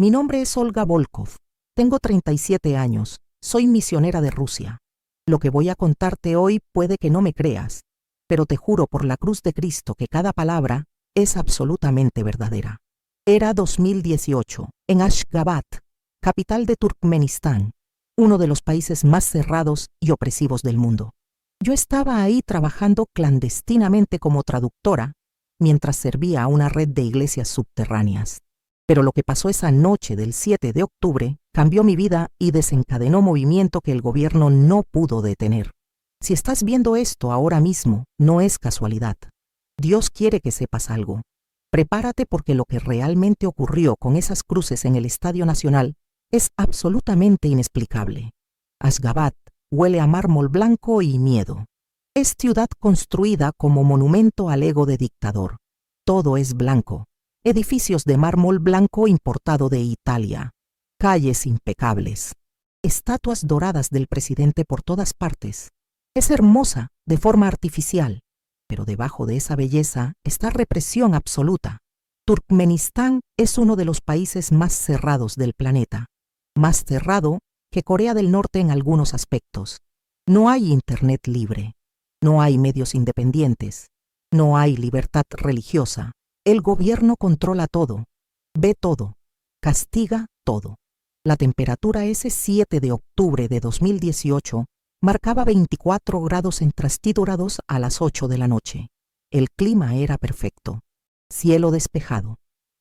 Mi nombre es Olga Volkov. Tengo 37 años. Soy misionera de Rusia. Lo que voy a contarte hoy puede que no me creas, pero te juro por la cruz de Cristo que cada palabra es absolutamente verdadera. Era 2018, en Ashgabat, capital de Turkmenistán, uno de los países más cerrados y opresivos del mundo. Yo estaba ahí trabajando clandestinamente como traductora, mientras servía a una red de iglesias subterráneas. Pero lo que pasó esa noche del 7 de octubre cambió mi vida y desencadenó movimiento que el gobierno no pudo detener. Si estás viendo esto ahora mismo, no es casualidad. Dios quiere que sepas algo. Prepárate porque lo que realmente ocurrió con esas cruces en el Estadio Nacional es absolutamente inexplicable. Ashgabat huele a mármol blanco y miedo. Es ciudad construida como monumento al ego de dictador. Todo es blanco. Edificios de mármol blanco importado de Italia. Calles impecables. Estatuas doradas del presidente por todas partes. Es hermosa de forma artificial, pero debajo de esa belleza está represión absoluta. Turkmenistán es uno de los países más cerrados del planeta. Más cerrado que Corea del Norte en algunos aspectos. No hay internet libre. No hay medios independientes. No hay libertad religiosa. El gobierno controla todo, ve todo, castiga todo. La temperatura ese 7 de octubre de 2018 marcaba 24 grados centígrados a las 8 de la noche. El clima era perfecto. Cielo despejado,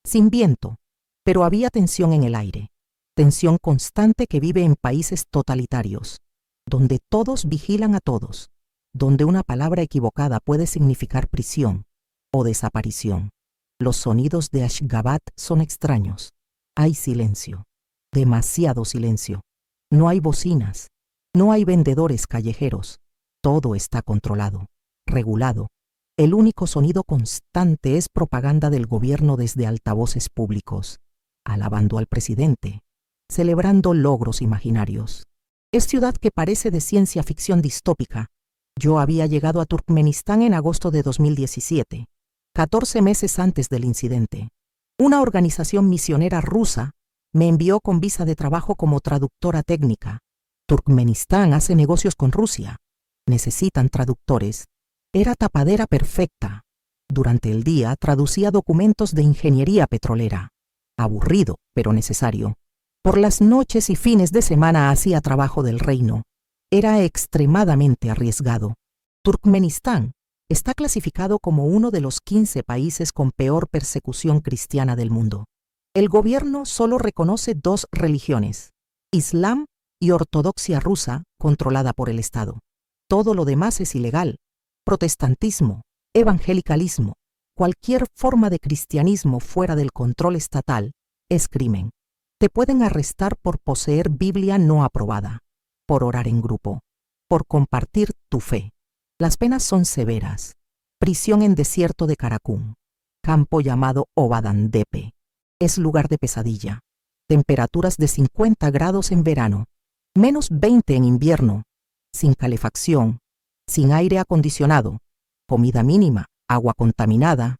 sin viento, pero había tensión en el aire. Tensión constante que vive en países totalitarios, donde todos vigilan a todos, donde una palabra equivocada puede significar prisión o desaparición. Los sonidos de Ashgabat son extraños. Hay silencio, demasiado silencio. No hay bocinas, no hay vendedores callejeros. Todo está controlado, regulado. El único sonido constante es propaganda del gobierno desde altavoces públicos, alabando al presidente, celebrando logros imaginarios. Es ciudad que parece de ciencia ficción distópica. Yo había llegado a Turkmenistán en agosto de 2017. 14 meses antes del incidente. Una organización misionera rusa me envió con visa de trabajo como traductora técnica. Turkmenistán hace negocios con Rusia. Necesitan traductores. Era tapadera perfecta. Durante el día traducía documentos de ingeniería petrolera. Aburrido, pero necesario. Por las noches y fines de semana hacía trabajo del reino. Era extremadamente arriesgado. Turkmenistán está clasificado como uno de los 15 países con peor persecución cristiana del mundo. El gobierno solo reconoce 2 religiones, Islam y Ortodoxia rusa, controlada por el Estado. Todo lo demás es ilegal. Protestantismo, evangelicalismo, cualquier forma de cristianismo fuera del control estatal es crimen. Te pueden arrestar por poseer Biblia no aprobada, por orar en grupo, por compartir tu fe. Las penas son severas. Prisión en desierto de Karakum, campo llamado Obadandepe. Es lugar de pesadilla. Temperaturas de 50 grados en verano, menos 20 en invierno, sin calefacción, sin aire acondicionado, comida mínima, agua contaminada,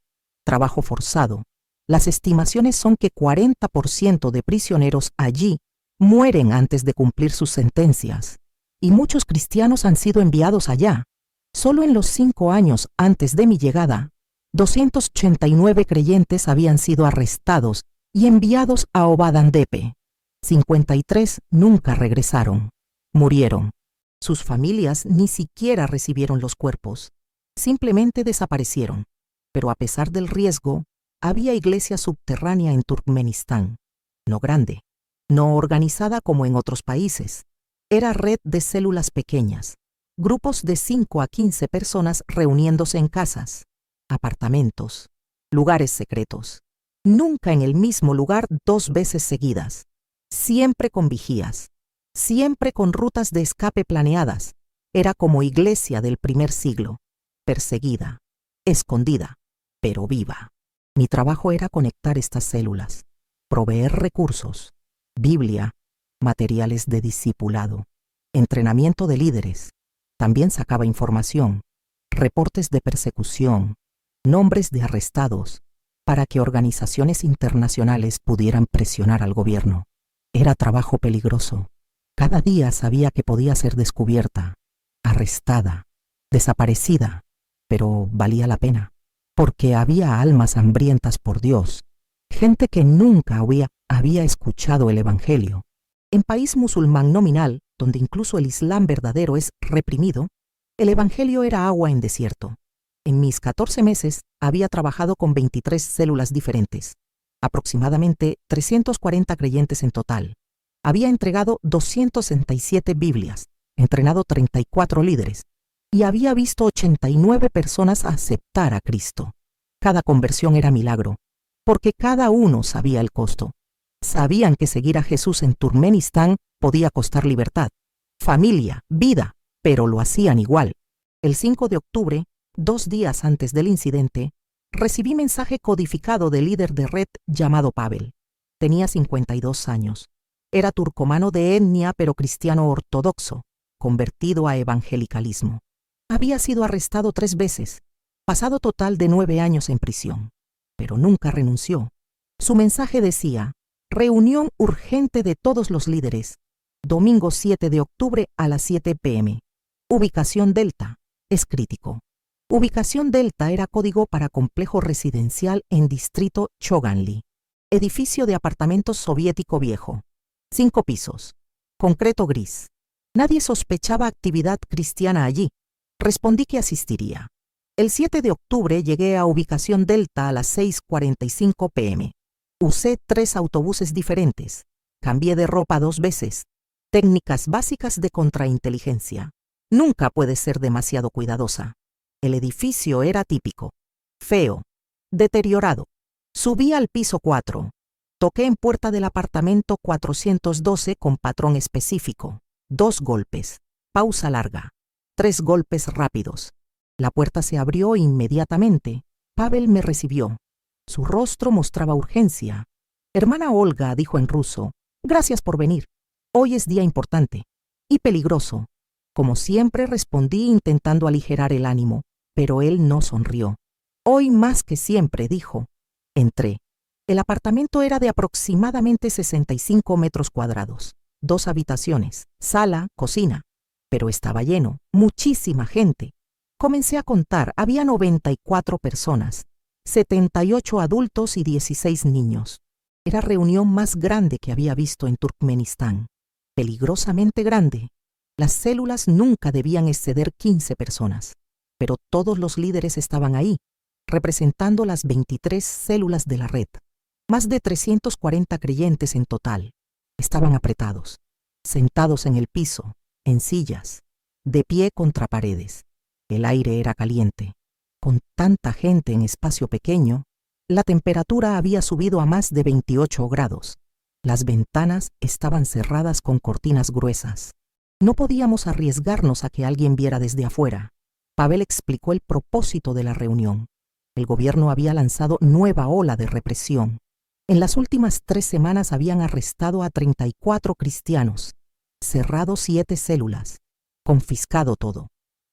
trabajo forzado. Las estimaciones son que 40% de prisioneros allí mueren antes de cumplir sus sentencias, y muchos cristianos han sido enviados allá. Solo en los 5 años antes de mi llegada, 289 creyentes habían sido arrestados y enviados a Obadandepe. 53 nunca regresaron. Murieron. Sus familias ni siquiera recibieron los cuerpos. Simplemente desaparecieron. Pero a pesar del riesgo, había iglesia subterránea en Turkmenistán. No grande, no organizada como en otros países. Era red de células pequeñas. Grupos de 5 a 15 personas reuniéndose en casas, apartamentos, lugares secretos. Nunca en el mismo lugar 2 veces seguidas. Siempre con vigías. Siempre con rutas de escape planeadas. Era como iglesia del primer siglo. Perseguida, escondida, pero viva. Mi trabajo era conectar estas células, proveer recursos, Biblia, materiales de discipulado, entrenamiento de líderes. También sacaba información, reportes de persecución, nombres de arrestados, para que organizaciones internacionales pudieran presionar al gobierno. Era trabajo peligroso. Cada día sabía que podía ser descubierta, arrestada, desaparecida, pero valía la pena, porque había almas hambrientas por Dios, gente que nunca había escuchado el Evangelio. En país musulmán nominal, donde incluso el Islam verdadero es reprimido, el Evangelio era agua en desierto. En mis 14 meses había trabajado con 23 células diferentes, aproximadamente 340 creyentes en total. Había entregado 267 Biblias, entrenado 34 líderes y había visto 89 personas aceptar a Cristo. Cada conversión era milagro, porque cada uno sabía el costo. Sabían que seguir a Jesús en Turkmenistán podía costar libertad, familia, vida, pero lo hacían igual. El 5 de octubre, 2 días antes del incidente, recibí mensaje codificado del líder de red llamado Pavel. Tenía 52 años. Era turcomano de etnia pero cristiano ortodoxo, convertido a evangelicalismo. Había sido arrestado 3 veces, pasado total de 9 años en prisión, pero nunca renunció. Su mensaje decía: reunión urgente de todos los líderes, domingo 7 de octubre a las 7 p.m. Ubicación Delta, es crítico. Ubicación Delta era código para complejo residencial en distrito Choganli, edificio de apartamentos soviético viejo, 5 pisos, concreto gris. Nadie sospechaba actividad cristiana allí. Respondí que asistiría. El 7 de octubre llegué a Ubicación Delta a las 6:45 p.m. Usé 3 autobuses diferentes. Cambié de ropa 2 veces. Técnicas básicas de contrainteligencia. Nunca puedes ser demasiado cuidadosa. El edificio era típico, feo, deteriorado. Subí al piso 4. Toqué en puerta del apartamento 412 con patrón específico. 2 golpes, pausa larga, 3 golpes rápidos. La puerta se abrió inmediatamente. Pavel me recibió. Su rostro mostraba urgencia. Hermana Olga, dijo en ruso, gracias por venir. Hoy es día importante y peligroso. Como siempre respondí intentando aligerar el ánimo, pero él no sonrió. Hoy más que siempre, dijo. Entré. El apartamento era de aproximadamente 65 metros cuadrados, 2 habitaciones, sala, cocina, pero estaba lleno, muchísima gente. Comencé a contar, había 94 personas, 78 adultos y 16 niños. Era la reunión más grande que había visto en Turkmenistán, peligrosamente grande. Las células nunca debían exceder 15 personas, pero todos los líderes estaban ahí, representando las 23 células de la red. Más de 340 creyentes en total. Estaban apretados, sentados en el piso, en sillas, de pie contra paredes. El aire era caliente. Con tanta gente en espacio pequeño, la temperatura había subido a más de 28 grados. Las ventanas estaban cerradas con cortinas gruesas. No podíamos arriesgarnos a que alguien viera desde afuera. Pavel explicó el propósito de la reunión. El gobierno había lanzado nueva ola de represión. En las últimas 3 semanas habían arrestado a 34 cristianos, cerrado 7 células, confiscado todo.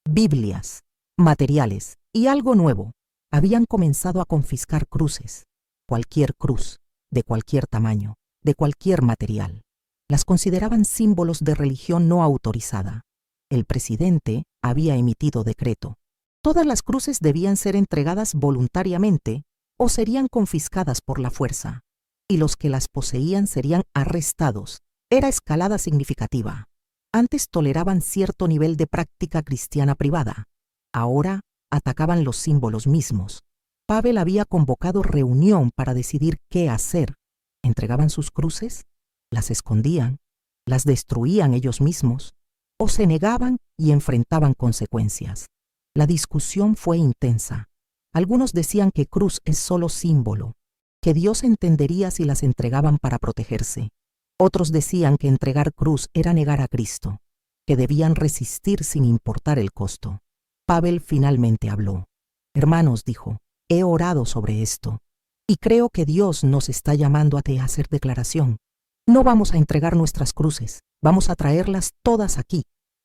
Biblias, materiales y algo nuevo. Habían comenzado a confiscar cruces, cualquier cruz, de cualquier tamaño, de cualquier material. Las consideraban símbolos de religión no autorizada. El presidente había emitido decreto. Todas las cruces debían ser entregadas voluntariamente o serían confiscadas por la fuerza, y los que las poseían serían arrestados. Era escalada significativa. Antes toleraban cierto nivel de práctica cristiana privada. Ahora atacaban los símbolos mismos. Pavel había convocado reunión para decidir qué hacer. ¿Entregaban sus cruces? ¿Las escondían? ¿Las destruían ellos mismos? ¿O se negaban y enfrentaban consecuencias? La discusión fue intensa. Algunos decían que cruz es solo símbolo, que Dios entendería si las entregaban para protegerse. Otros decían que entregar cruz era negar a Cristo, que debían resistir sin importar el costo. Pavel finalmente habló. Hermanos, dijo, he orado sobre esto, y creo que Dios nos está llamando a hacer declaración. No vamos a entregar nuestras cruces, vamos a traerlas todas aquí,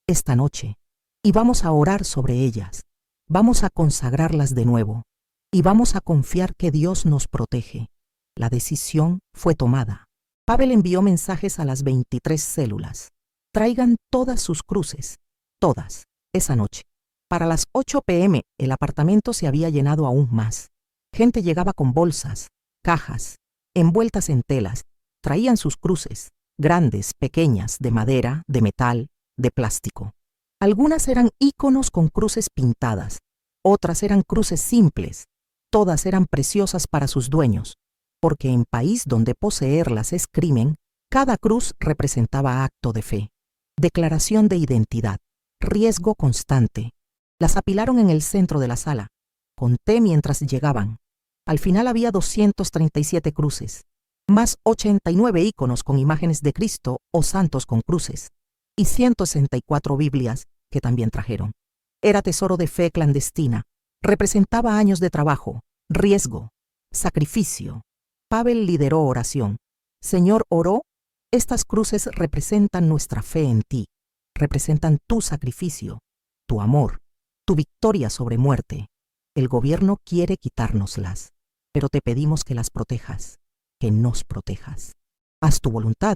esta noche, y vamos a orar sobre ellas. Vamos a consagrarlas de nuevo. y vamos a confiar que Dios nos protege. La decisión fue tomada. Pavel envió mensajes a las 23 células. Traigan todas sus cruces, todas, esa noche. Para las 8 p.m. el apartamento se había llenado aún más. Gente llegaba con bolsas, cajas, envueltas en telas. Traían sus cruces, grandes, pequeñas, de madera, de metal, de plástico. Algunas eran íconos con cruces pintadas, otras eran cruces simples. Todas eran preciosas para sus dueños, porque en país donde poseerlas es crimen, cada cruz representaba acto de fe, declaración de identidad, riesgo constante. Las apilaron en el centro de la sala. Conté mientras llegaban. Al final había 237 cruces, más 89 íconos con imágenes de Cristo o santos con cruces, y 164 Biblias que también trajeron. Era tesoro de fe clandestina. Representaba años de trabajo, riesgo, sacrificio. Pavel lideró oración. Señor, oró, estas cruces representan nuestra fe en ti, representan tu sacrificio, tu amor, tu victoria sobre muerte. El gobierno quiere quitárnoslas, pero te pedimos que las protejas, que nos protejas. Haz tu voluntad.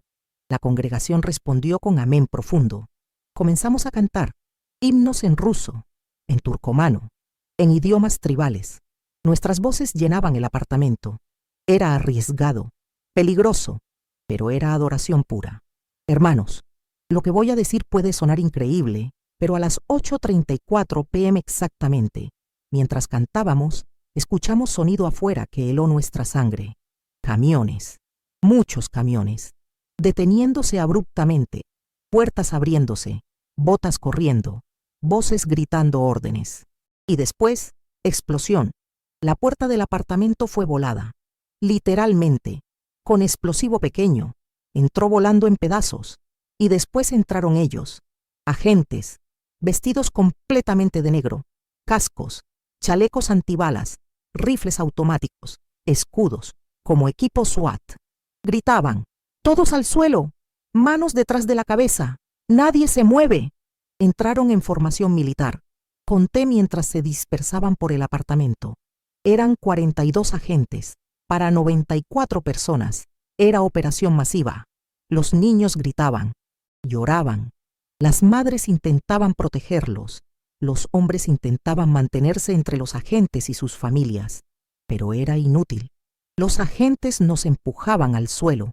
La congregación respondió con amén profundo. Comenzamos a cantar himnos en ruso, en turcomano, en idiomas tribales. Nuestras voces llenaban el apartamento. Era arriesgado, peligroso, pero era adoración pura. Hermanos, lo que voy a decir puede sonar increíble, pero a las 8:34 p.m. exactamente, mientras cantábamos, escuchamos sonido afuera que heló nuestra sangre. Camiones, muchos camiones, deteniéndose abruptamente, puertas abriéndose, botas corriendo, voces gritando órdenes. Y después, explosión. La puerta del apartamento fue volada, literalmente, con explosivo pequeño. Entró volando en pedazos, y después entraron ellos, agentes, vestidos completamente de negro, cascos, chalecos antibalas, rifles automáticos, escudos, como equipo SWAT. Gritaban, todos al suelo, manos detrás de la cabeza, nadie se mueve. Entraron en formación militar. Conté mientras se dispersaban por el apartamento. Eran 42 agentes, para 94 personas. Era operación masiva. Los niños gritaban, lloraban. Las madres intentaban protegerlos. Los hombres intentaban mantenerse entre los agentes y sus familias. Pero era inútil. Los agentes nos empujaban al suelo,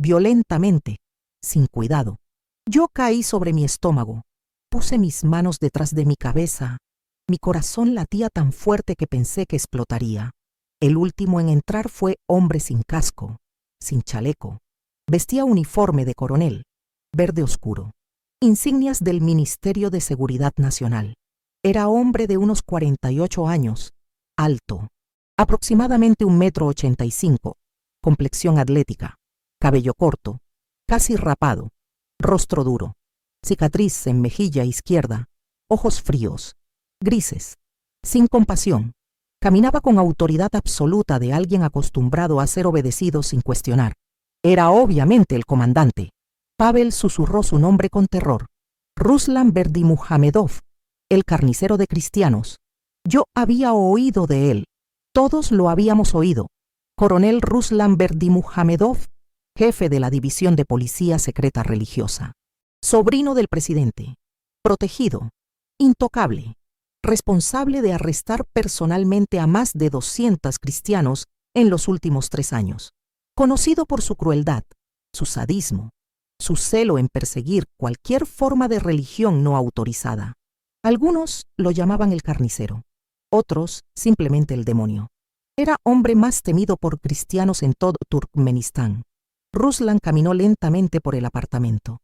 violentamente, sin cuidado. Yo caí sobre mi estómago. Puse mis manos detrás de mi cabeza. Mi corazón latía tan fuerte que pensé que explotaría. El último en entrar fue hombre sin casco, sin chaleco. Vestía uniforme de coronel, verde oscuro, insignias del Ministerio de Seguridad Nacional. Era hombre de unos 48 años, alto, aproximadamente 1,85 m, complexión atlética, cabello corto, casi rapado, rostro duro, cicatriz en mejilla izquierda, ojos fríos, grises, sin compasión. Caminaba con autoridad absoluta de alguien acostumbrado a ser obedecido sin cuestionar. Era obviamente el comandante. Pavel susurró su nombre con terror. Ruslan Berdimuhamedov, el carnicero de cristianos. Yo había oído de él. Todos lo habíamos oído. Coronel Ruslan Berdimuhamedov, jefe de la División de Policía Secreta Religiosa. Sobrino del presidente. Protegido. Intocable. Responsable de arrestar personalmente a más de 200 cristianos en los últimos 3 años. Conocido por su crueldad, su sadismo, su celo en perseguir cualquier forma de religión no autorizada. Algunos lo llamaban el carnicero, otros simplemente el demonio. Era hombre más temido por cristianos en todo Turkmenistán. Ruslan caminó lentamente por el apartamento.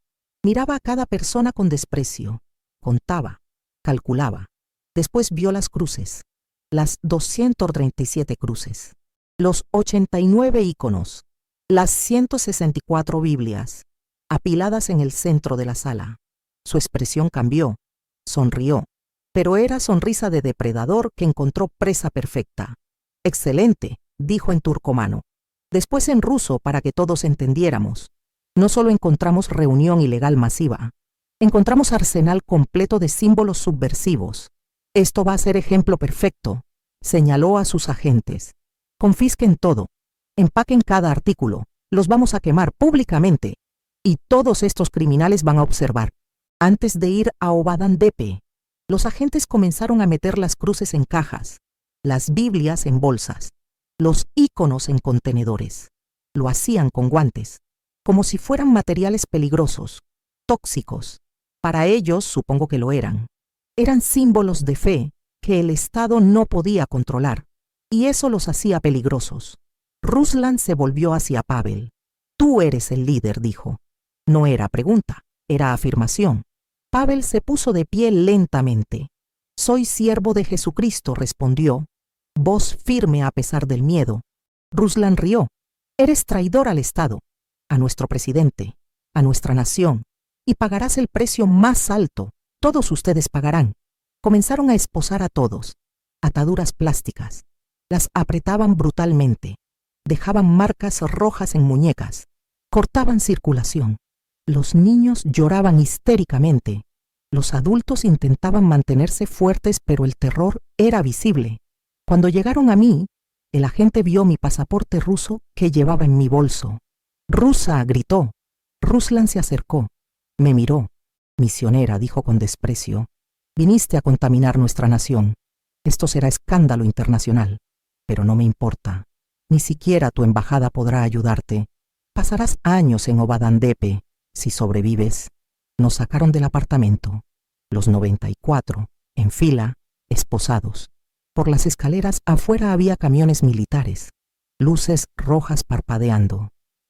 Miraba a cada persona con desprecio. Contaba, calculaba. Después vio las cruces, las 237 cruces, los 89 íconos, las 164 Biblias, apiladas en el centro de la sala. Su expresión cambió, sonrió, pero era sonrisa de depredador que encontró presa perfecta. Excelente, dijo en turcomano. Después en ruso para que todos entendiéramos. No solo encontramos reunión ilegal masiva, encontramos arsenal completo de símbolos subversivos. Esto va a ser ejemplo perfecto. Señaló a sus agentes. Confisquen todo. Empaquen cada artículo. Los vamos a quemar públicamente. Y todos estos criminales van a observar. Antes de ir a Obadandepe, los agentes comenzaron a meter las cruces en cajas, las Biblias en bolsas, los íconos en contenedores. Lo hacían con guantes, como si fueran materiales peligrosos, tóxicos. Para ellos, supongo que lo eran. Eran símbolos de fe que el Estado no podía controlar, y eso los hacía peligrosos. Ruslan se volvió hacia Pavel. Tú eres el líder, dijo. No era pregunta, era afirmación. Pavel se puso de pie lentamente. Soy siervo de Jesucristo, respondió, voz firme a pesar del miedo. Ruslan rió. Eres traidor al Estado, a nuestro presidente, a nuestra nación, y pagarás el precio más alto. Todos ustedes pagarán. Comenzaron a esposar a todos. Ataduras plásticas. Las apretaban brutalmente. Dejaban marcas rojas en muñecas. Cortaban circulación. Los niños lloraban histéricamente. Los adultos intentaban mantenerse fuertes, pero el terror era visible. Cuando llegaron a mí, el agente vio mi pasaporte ruso que llevaba en mi bolso. «¡Rusa!», gritó. Ruslan se acercó. Me miró. «Misionera», dijo con desprecio, «viniste a contaminar nuestra nación. Esto será escándalo internacional. Pero no me importa. Ni siquiera tu embajada podrá ayudarte. Pasarás años en Obadandepe. Si sobrevives». Nos sacaron del apartamento, los 94, en fila, esposados. Por las escaleras afuera había camiones militares, luces rojas parpadeando.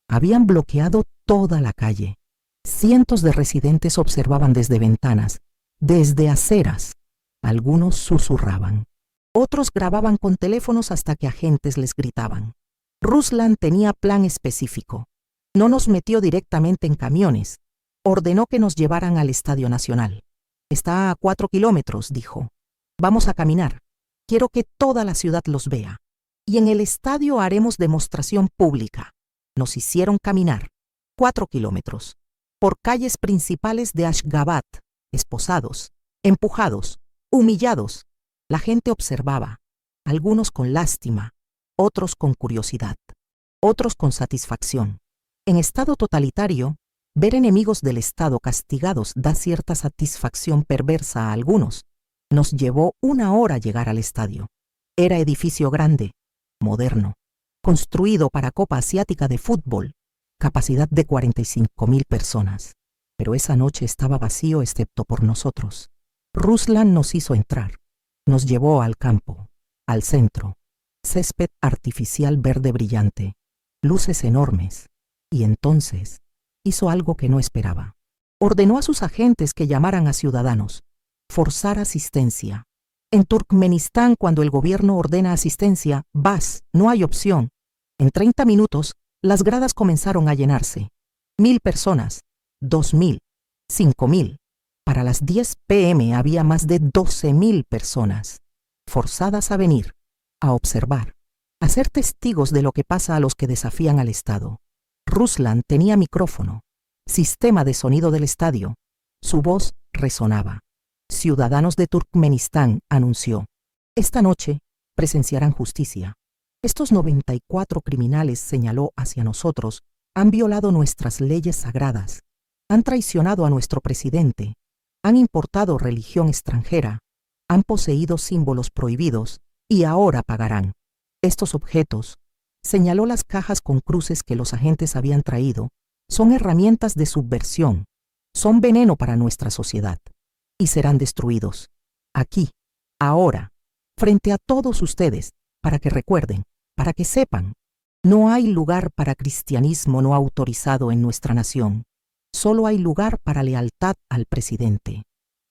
Habían bloqueado toda la calle. Cientos de residentes observaban desde ventanas, desde aceras. Algunos susurraban. Otros grababan con teléfonos hasta que agentes les gritaban. Ruslan tenía plan específico. No nos metió directamente en camiones. Ordenó que nos llevaran al Estadio Nacional. Está a 4 kilómetros, dijo. Vamos a caminar. Quiero que toda la ciudad los vea. Y en el estadio haremos demostración pública. Nos hicieron caminar 4 kilómetros. Por calles principales de Ashgabat, esposados, empujados, humillados. La gente observaba, algunos con lástima, otros con curiosidad, otros con satisfacción. En estado totalitario, ver enemigos del Estado castigados da cierta satisfacción perversa a algunos. Nos llevó 1 hora llegar al estadio. Era edificio grande, moderno, construido para Copa Asiática de Fútbol, capacidad de 45,000 personas. Pero esa noche estaba vacío excepto por nosotros. Ruslan nos hizo entrar. Nos llevó al campo, al centro. Césped artificial verde brillante, luces enormes. Y entonces hizo algo que no esperaba. Ordenó a sus agentes que llamaran a ciudadanos, forzar asistencia. En Turkmenistán, cuando el gobierno ordena asistencia, vas, no hay opción. En 30 minutos, las gradas comenzaron a llenarse. 1,000 personas, 2,000, 5,000. Para las 10 p.m. había más de 12,000 personas, forzadas a venir, a observar, a ser testigos de lo que pasa a los que desafían al Estado. Ruslan tenía micrófono, sistema de sonido del estadio. Su voz resonaba. Ciudadanos de Turkmenistán, anunció. Esta noche presenciarán justicia. Estos 94 criminales, señaló hacia nosotros, han violado nuestras leyes sagradas, han traicionado a nuestro presidente, han importado religión extranjera, han poseído símbolos prohibidos y ahora pagarán. Estos objetos, señaló las cajas con cruces que los agentes habían traído, son herramientas de subversión, son veneno para nuestra sociedad y serán destruidos. Aquí, ahora, frente a todos ustedes, para que recuerden, para que sepan, no hay lugar para cristianismo no autorizado en nuestra nación. Solo hay lugar para lealtad al presidente,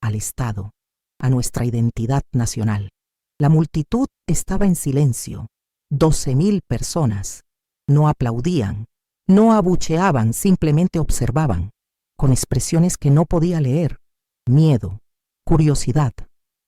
al Estado, a nuestra identidad nacional. La multitud estaba en silencio. 12,000 personas. No aplaudían, no abucheaban, simplemente observaban, con expresiones que no podía leer. Miedo, curiosidad,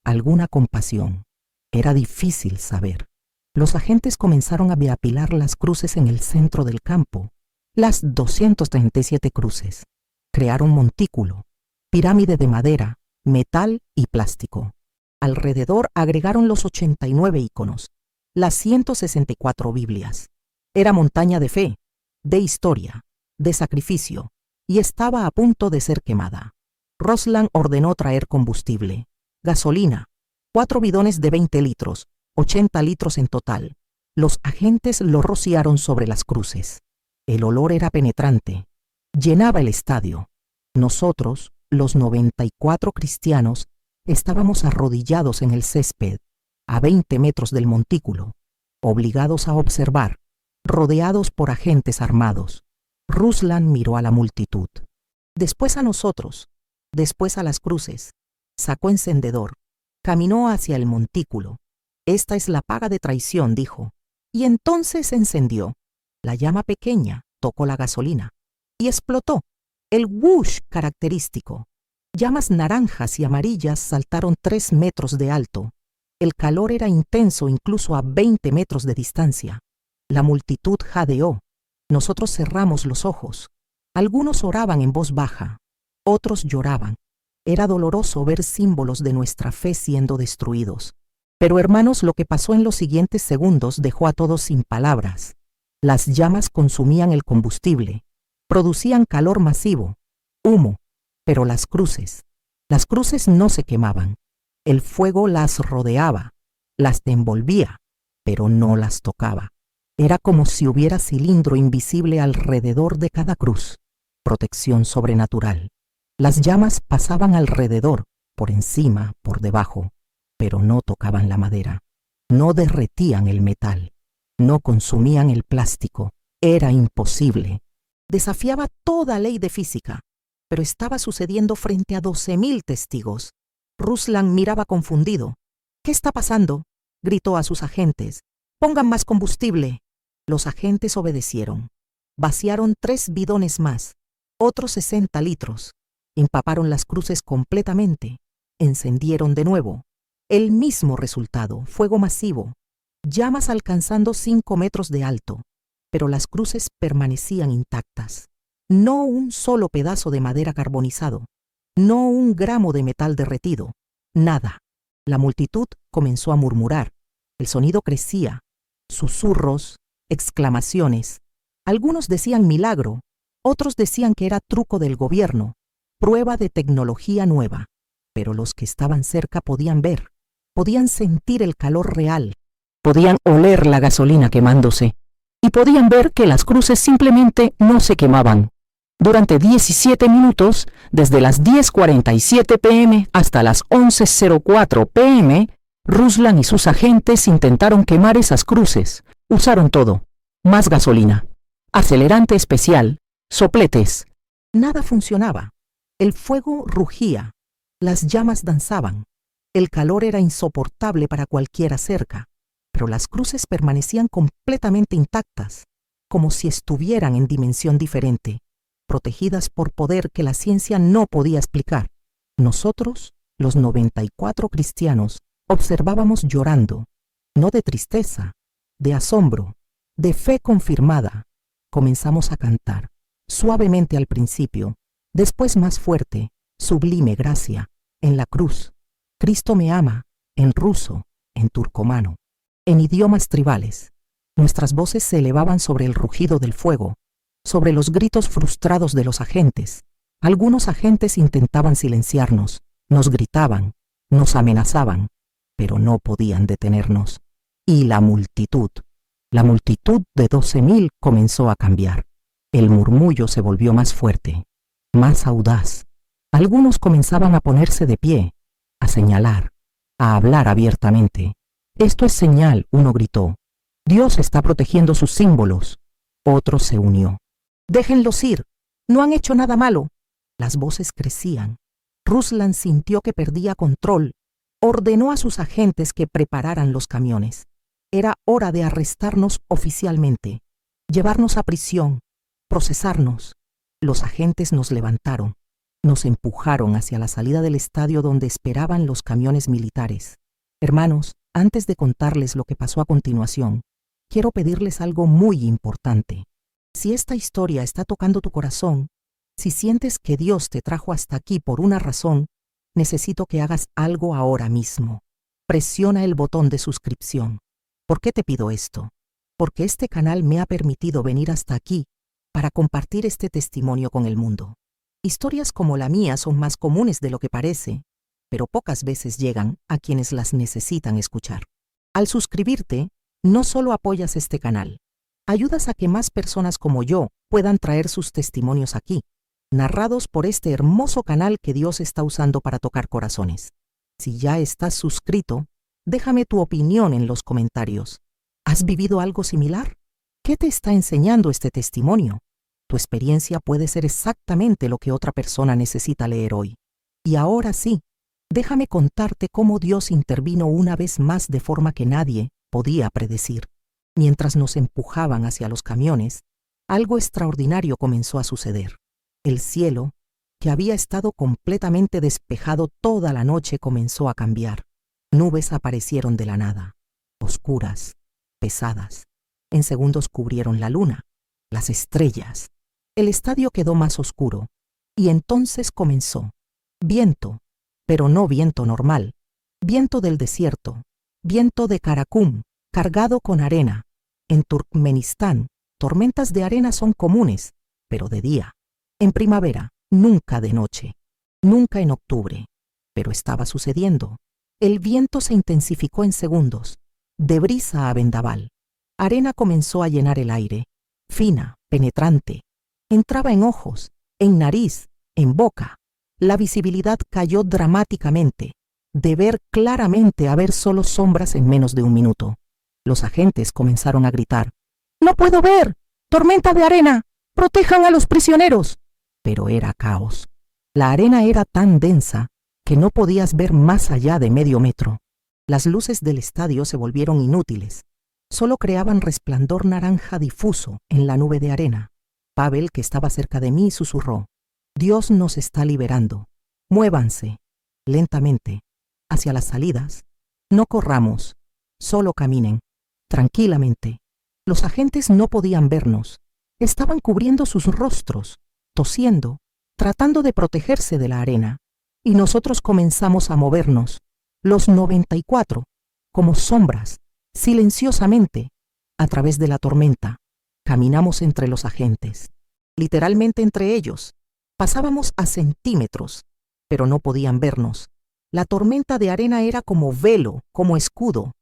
alguna compasión. Era difícil saber. Los agentes comenzaron a apilar las cruces en el centro del campo, las 237 cruces. Crearon montículo, pirámide de madera, metal y plástico. Alrededor agregaron los 89 íconos, las 164 Biblias. Era montaña de fe, de historia, de sacrificio, y estaba a punto de ser quemada. Ruslan ordenó traer combustible, gasolina, 4 bidones de 20 litros, 80 litros en total. Los agentes lo rociaron sobre las cruces. El olor era penetrante, llenaba el estadio. Nosotros, los 94 cristianos, estábamos arrodillados en el césped, a 20 metros del montículo, obligados a observar, rodeados por agentes armados. Ruslan miró a la multitud, después a nosotros, después a las cruces, sacó encendedor, caminó hacia el montículo. Esta es la paga de traición, dijo, y entonces encendió. La llama pequeña tocó la gasolina y explotó. El whoosh característico. Llamas naranjas y amarillas saltaron 3 metros de alto. El calor era intenso incluso a 20 metros de distancia. La multitud jadeó. Nosotros cerramos los ojos. Algunos oraban en voz baja, otros lloraban. Era doloroso ver símbolos de nuestra fe siendo destruidos. Pero hermanos, lo que pasó en los siguientes segundos dejó a todos sin palabras. Las llamas consumían el combustible, producían calor masivo, humo, pero las cruces no se quemaban. El fuego las rodeaba, las envolvía, pero no las tocaba. Era como si hubiera cilindro invisible alrededor de cada cruz. Protección sobrenatural. Las llamas pasaban alrededor, por encima, por debajo, pero no tocaban la madera, no derretían el metal, no consumían el plástico. Era imposible. Desafiaba toda ley de física, pero estaba sucediendo frente a 12,000 testigos. Ruslan miraba confundido. ¿Qué está pasando?, gritó a sus agentes. Pongan más combustible. Los agentes obedecieron. Vaciaron 3 bidones más, otros 60 litros. Empaparon las cruces completamente. Encendieron de nuevo. El mismo resultado, fuego masivo, llamas alcanzando 5 metros de alto, pero las cruces permanecían intactas. No un solo pedazo de madera carbonizado, no un gramo de metal derretido, nada. La multitud comenzó a murmurar. El sonido crecía, susurros, exclamaciones. Algunos decían milagro, otros decían que era truco del gobierno, prueba de tecnología nueva. Pero los que estaban cerca podían ver, podían sentir el calor real, podían oler la gasolina quemándose y podían ver que las cruces simplemente no se quemaban. Durante 17 minutos, desde las 10:47 p.m. hasta las 11:04 p.m., Ruslan y sus agentes intentaron quemar esas cruces. Usaron todo. Más gasolina, acelerante especial, sopletes. Nada funcionaba. El fuego rugía. Las llamas danzaban. El calor era insoportable para cualquiera cerca, pero las cruces permanecían completamente intactas, como si estuvieran en dimensión diferente, protegidas por poder que la ciencia no podía explicar. Nosotros, los 94 cristianos, observábamos llorando, no de tristeza, de asombro, de fe confirmada. Comenzamos a cantar, suavemente al principio, después más fuerte, sublime gracia, en la cruz. Cristo me ama, en ruso, en turcomano, en idiomas tribales. Nuestras voces se elevaban sobre el rugido del fuego, sobre los gritos frustrados de los agentes. Algunos agentes intentaban silenciarnos, nos gritaban, nos amenazaban, pero no podían detenernos. Y la multitud de 12,000 comenzó a cambiar. El murmullo se volvió más fuerte, más audaz. Algunos comenzaban a ponerse de pie, a señalar, a hablar abiertamente. Esto es señal, uno gritó. Dios está protegiendo sus símbolos. Otro se unió. Déjenlos ir, no han hecho nada malo. Las voces crecían. Ruslan sintió que perdía control. Ordenó a sus agentes que prepararan los camiones. Era hora de arrestarnos oficialmente, llevarnos a prisión, procesarnos. Los agentes nos levantaron, nos empujaron hacia la salida del estadio donde esperaban los camiones militares. Hermanos, antes de contarles lo que pasó a continuación, quiero pedirles algo muy importante. Si esta historia está tocando tu corazón, si sientes que Dios te trajo hasta aquí por una razón, necesito que hagas algo ahora mismo. presiona el botón de suscripción. ¿Por qué te pido esto? Porque este canal me ha permitido venir hasta aquí para compartir este testimonio con el mundo. Historias como la mía son más comunes de lo que parece, pero pocas veces llegan a quienes las necesitan escuchar. Al suscribirte, no solo apoyas este canal, ayudas a que más personas como yo puedan traer sus testimonios aquí, narrados por este hermoso canal que Dios está usando para tocar corazones. Si ya estás suscrito, déjame tu opinión en los comentarios. ¿Has vivido algo similar? ¿Qué te está enseñando este testimonio? Tu experiencia puede ser exactamente lo que otra persona necesita leer hoy. Y ahora sí, déjame contarte cómo Dios intervino una vez más de forma que nadie podía predecir. Mientras nos empujaban hacia los camiones, algo extraordinario comenzó a suceder. El cielo, que había estado completamente despejado toda la noche, comenzó a cambiar. Nubes aparecieron de la nada, oscuras, pesadas. En segundos cubrieron la luna, las estrellas. El estadio quedó más oscuro, y entonces comenzó. Viento, pero no viento normal. Viento del desierto, viento de Karakum, cargado con arena. En Turkmenistán, tormentas de arena son comunes, pero de día. En primavera, nunca de noche. Nunca en octubre. Pero estaba sucediendo. El viento se intensificó en segundos, de brisa a vendaval. Arena comenzó a llenar el aire, fina, penetrante. Entraba en ojos, en nariz, en boca. La visibilidad cayó dramáticamente. De ver claramente a ver solo sombras en menos de un minuto. Los agentes comenzaron a gritar: ¡No puedo ver! ¡Tormenta de arena! ¡Protejan a los prisioneros! Pero era caos. La arena era tan densa que no podías ver más allá de medio metro. Las luces del estadio se volvieron inútiles. Solo creaban resplandor naranja difuso en la nube de arena. Pavel, que estaba cerca de mí, susurró: Dios nos está liberando. Muévanse, lentamente, hacia las salidas. No corramos, solo caminen, tranquilamente. Los agentes no podían vernos. Estaban cubriendo sus rostros, tosiendo, tratando de protegerse de la arena. Y nosotros comenzamos a movernos, los 94, como sombras, silenciosamente, a través de la tormenta. Caminamos entre los agentes, literalmente entre ellos. Pasábamos a centímetros, pero no podían vernos. La tormenta de arena era como velo, como escudo.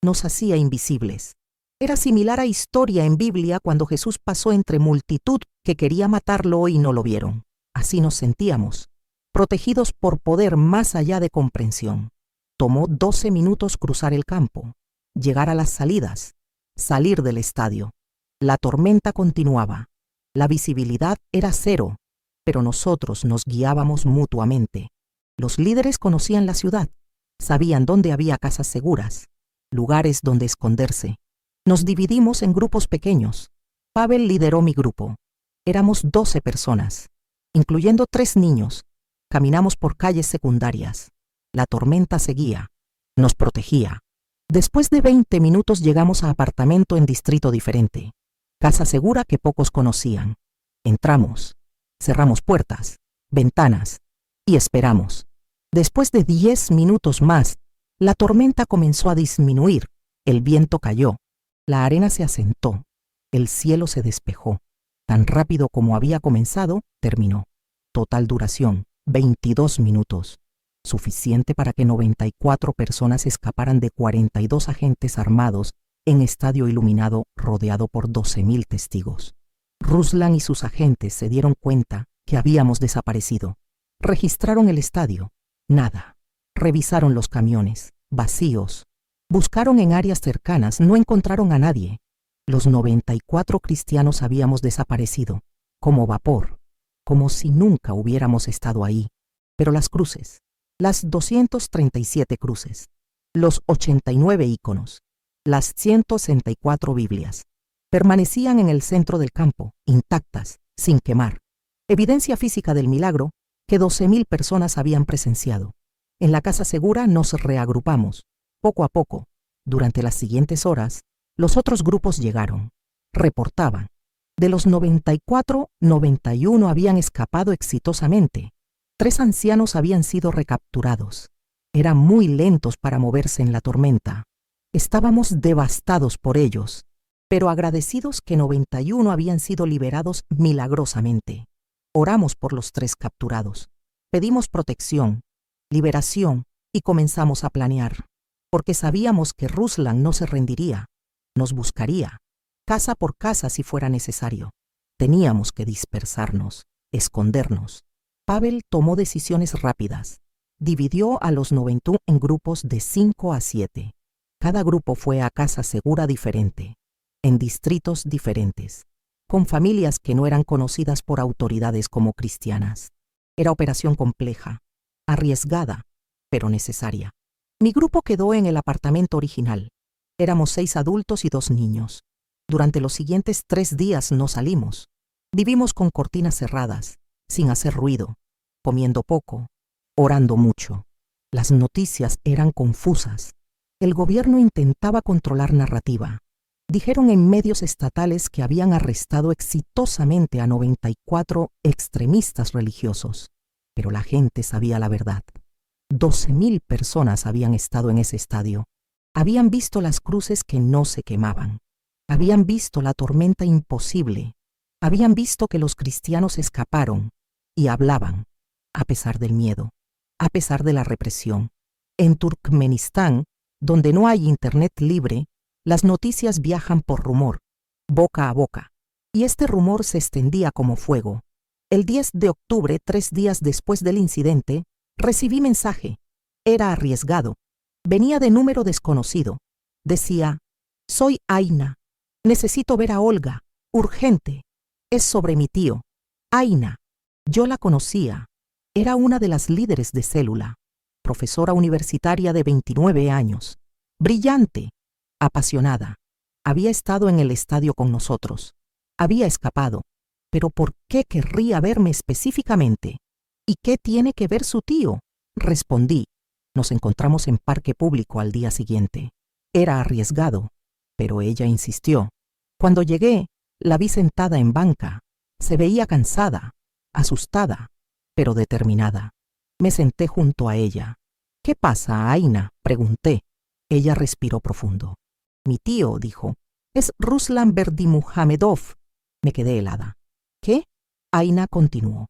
Nos hacía invisibles. Era similar a historia en Biblia cuando Jesús pasó entre multitud que quería matarlo y no lo vieron. Así nos sentíamos, protegidos por poder más allá de comprensión. Tomó 12 minutos cruzar el campo, llegar a las salidas, salir del estadio. La tormenta continuaba. La visibilidad era cero, pero nosotros nos guiábamos mutuamente. Los líderes conocían la ciudad, sabían dónde había casas seguras, lugares donde esconderse. Nos dividimos en grupos pequeños. Pavel lideró mi grupo. Éramos 12 personas, incluyendo 3 niños. Caminamos por calles secundarias. La tormenta seguía, nos protegía. Después de 20 minutos llegamos a apartamento en distrito diferente. Casa segura que pocos conocían. Entramos, cerramos puertas, ventanas y esperamos. Después de 10 minutos más, la tormenta comenzó a disminuir. El viento cayó. La arena se asentó. El cielo se despejó. Tan rápido como había comenzado, terminó. Total duración, 22 minutos. Suficiente para que 94 personas escaparan de 42 agentes armados en estadio iluminado rodeado por 12,000 testigos. Ruslan y sus agentes se dieron cuenta que habíamos desaparecido. Registraron el estadio. Nada. Revisaron los camiones, vacíos. Buscaron en áreas cercanas, no encontraron a nadie. Los 94 cristianos habíamos desaparecido, como vapor, como si nunca hubiéramos estado ahí. Pero las cruces, las 237 cruces, los 89 íconos, las 164 Biblias, permanecían en el centro del campo, intactas, sin quemar. Evidencia física del milagro que 12,000 personas habían presenciado. En la casa segura nos reagrupamos. Poco a poco, durante las siguientes horas, los otros grupos llegaron. Reportaban. De los 94, 91 habían escapado exitosamente. 3 ancianos habían sido recapturados. Eran muy lentos para moverse en la tormenta. Estábamos devastados por ellos, pero agradecidos que 91 habían sido liberados milagrosamente. Oramos por los 3 capturados. Pedimos protección, liberación y comenzamos a planear, porque sabíamos que Ruslan no se rendiría, nos buscaría, casa por casa si fuera necesario. Teníamos que dispersarnos, escondernos. Pavel tomó decisiones rápidas. Dividió a los 91 en grupos de 5 a 7. Cada grupo fue a casa segura diferente, en distritos diferentes, con familias que no eran conocidas por autoridades como cristianas. Era operación compleja, arriesgada, pero necesaria. Mi grupo quedó en el apartamento original. Éramos 6 adultos y 2 niños. Durante los siguientes 3 días no salimos. Vivimos con cortinas cerradas, sin hacer ruido, comiendo poco, orando mucho. Las noticias eran confusas. El gobierno intentaba controlar narrativa. Dijeron en medios estatales que habían arrestado exitosamente a 94 extremistas religiosos, pero la gente sabía la verdad. 12,000 personas habían estado en ese estadio. Habían visto las cruces que no se quemaban. Habían visto la tormenta imposible. Habían visto que los cristianos escaparon y hablaban, a pesar del miedo, a pesar de la represión. En Turkmenistán, donde no hay internet libre, las noticias viajan por rumor, boca a boca, y este rumor se extendía como fuego. El 10 de octubre, 3 días después del incidente, recibí mensaje. Era arriesgado. Venía de número desconocido. Decía: soy Aina. Necesito ver a Olga. Urgente. Es sobre mi tío. Aina. Yo la conocía. Era una de las líderes de célula. Profesora universitaria de 29 años. Brillante. Apasionada. Había estado en el estadio con nosotros. Había escapado. Pero ¿por qué querría verme específicamente? ¿Y qué tiene que ver su tío? Respondí. Nos encontramos en parque público al día siguiente. Era arriesgado, pero ella insistió. Cuando llegué, la vi sentada en banca. Se veía cansada, asustada, pero determinada. Me senté junto a ella. ¿Qué pasa, Aina?, pregunté. Ella respiró profundo. Mi tío, dijo, es Ruslan Berdimuhamedov. Me quedé helada. ¿Qué? Aina continuó.